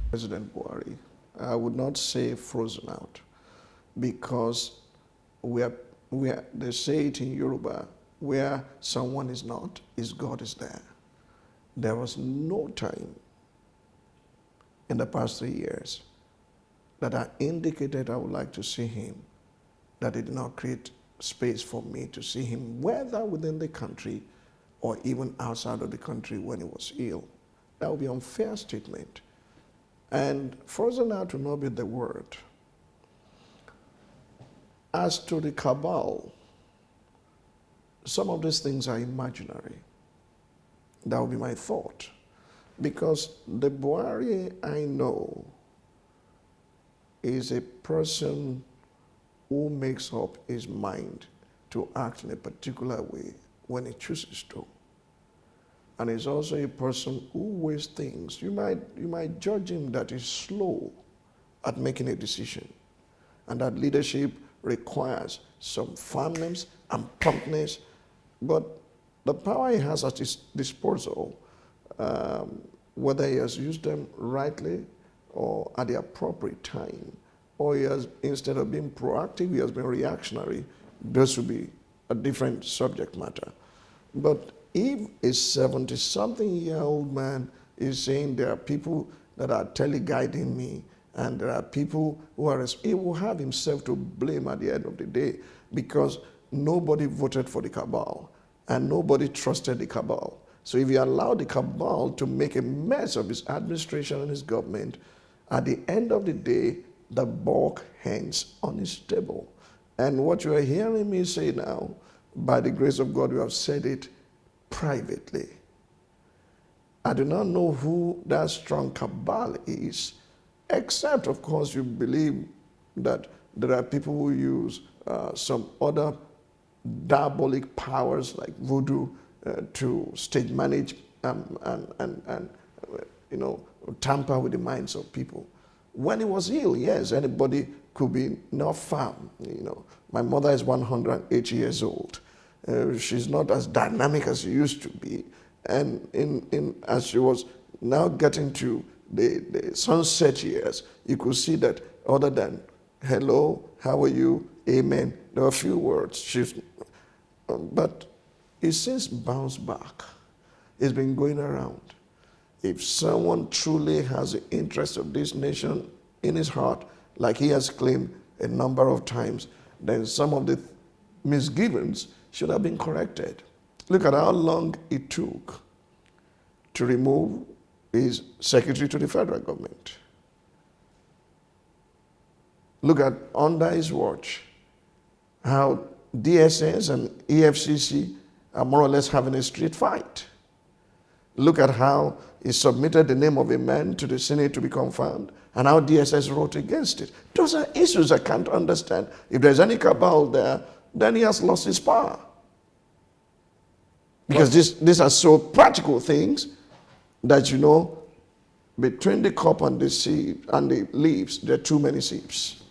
President Buhari. I would not say frozen out because they say it in Yoruba, where someone is not, is God is there. There was no time in the past 3 years that I indicated I would like to see him, that it did not create space for me to see him, whether within the country or even outside of the country when he was ill. That would be an unfair statement. And frozen out will not be the word. As to the cabal, some of these things are imaginary. That would be my thought. Because the Buhari I know is a person who makes up his mind to act in a particular way when he chooses to. And he's also a person who weighs things. You might judge him that he's slow at making a decision, and that leadership requires some firmness and promptness, but the power he has at his disposal, whether he has used them rightly or at the appropriate time, or he has, instead of being proactive, he has been reactionary, this would be a different subject matter. But if a 70-something-year-old man is saying there are people that are tele-guiding me, and there are people who are, he will have himself to blame at the end of the day, because nobody voted for the cabal and nobody trusted the cabal. So if you allow the cabal to make a mess of his administration and his government, at the end of the day, the buck hangs on his table. And what you are hearing me say now, by the grace of God, we have said it privately. I do not know who that strong cabal is, except, of course, you believe that there are people who use some other diabolic powers like voodoo to stage manage and tamper with the minds of people. When he was ill, yes, anybody could be not firm. My mother is 108 years old. She's not as dynamic as she used to be. And as she was now getting to the sunset years, you could see that other than hello, how are you, amen, there were a few words. But it's since bounced back. It's been going around. If someone truly has the interest of this nation in his heart, like he has claimed a number of times, then some of the misgivings should have been corrected. Look at how long it took to remove his secretary to the federal government. Look at, under his watch, how DSS and EFCC are more or less having a street fight. Look at how he submitted the name of a man to the Senate to be confirmed, and how DSS wrote against it. Those are issues I can't understand. If there's any cabal there, then he has lost his power. Because these are so practical things that, between the cup and the sieve and the leaves, there are too many sieves.